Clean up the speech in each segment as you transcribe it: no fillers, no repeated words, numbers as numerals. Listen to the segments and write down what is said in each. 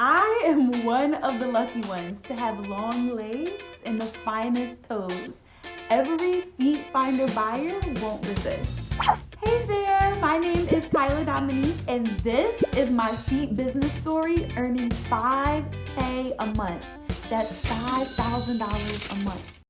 I am one of the lucky ones to have long legs and the finest toes. Every Feetfinder buyer won't resist. Hey there, my name is Kyla Dominique, and this is my feet business story earning $5K a month. That's $5,000 a month.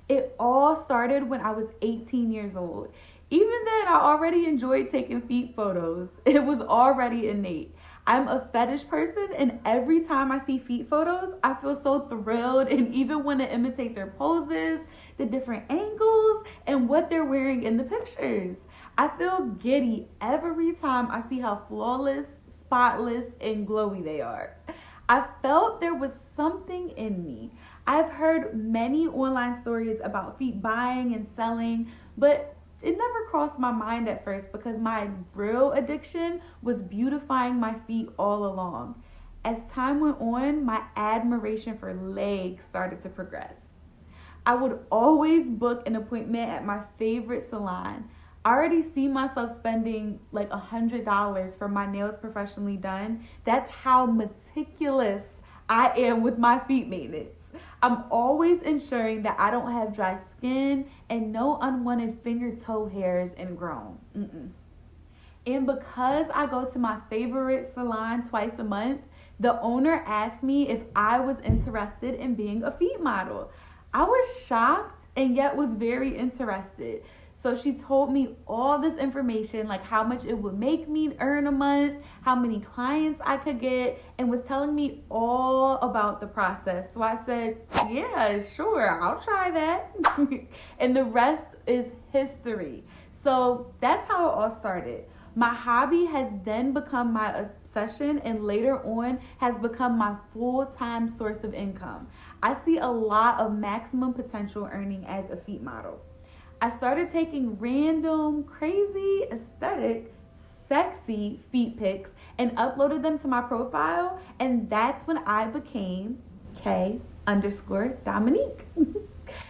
It all started when I was 18 years old. Even then, I already enjoyed taking feet photos. It was already innate. I'm a fetish person, and every time I see feet photos, I feel so thrilled and even want to imitate their poses, the different angles, and what they're wearing in the pictures. I feel giddy every time I see how flawless, spotless, and glowy they are. I felt there was something in me. I've heard many online stories about feet buying and selling, but it never crossed my mind at first because my real addiction was beautifying my feet all along. As time went on, my admiration for legs started to progress. I would always book an appointment at my favorite salon. I already see myself spending like $100 for my nails professionally done. That's how meticulous I am with my feet maintenance. I'm always ensuring that I don't have dry skin and no unwanted finger toe hairs ingrown. And because I go to my favorite salon twice a month, the owner asked me if I was interested in being a feet model. I was shocked and yet was very interested. So she told me all this information, like how much it would make me earn a month, how many clients I could get, and was telling me all about the process. So I said, yeah, sure, I'll try that. And the rest is history. So that's how it all started. My hobby has then become my obsession, and later on has become my full-time source of income. I see a lot of maximum potential earning as a feet model. I started taking random, crazy, aesthetic, sexy feet pics and uploaded them to my profile, and that's when I became K_Dominique.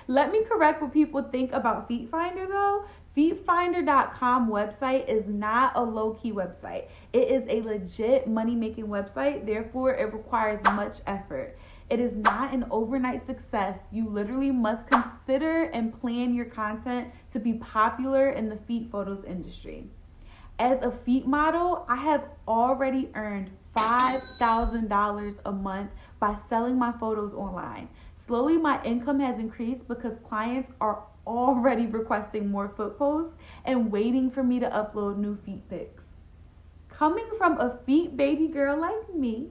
Let me correct what people think about Feetfinder though. Feetfinder.com website is not a low-key website. It is a legit money-making website, therefore it requires much effort. It is not an overnight success. You literally must consider and plan your content to be popular in the feet photos industry. As a feet model, I have already earned $5,000 a month by selling my photos online. Slowly, my income has increased because clients are already requesting more foot posts and waiting for me to upload new feet pics. Coming from a feet baby girl like me,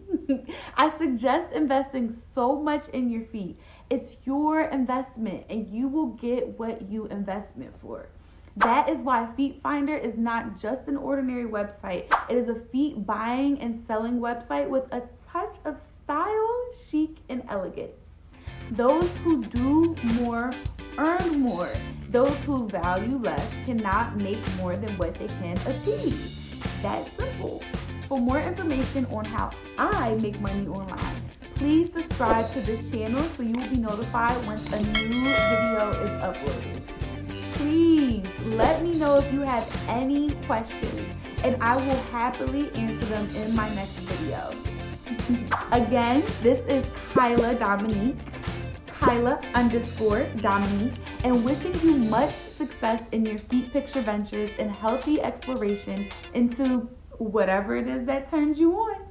I suggest investing so much in your feet. It's your investment and you will get what you investment for. That is why Feetfinder is not just an ordinary website. It is a feet buying and selling website with a touch of style, chic, and elegance. Those who do more earn more. Those who value less cannot make more than what they can achieve. That's simple. For more information on how I make money online, please subscribe to this channel so you will be notified once a new video is uploaded. Please let me know if you have any questions and I will happily answer them in my next video. Again, this is Kyla Dominique, Kyla_Dominique, and wishing you much success in your feet picture ventures and healthy exploration into whatever it is that turns you on.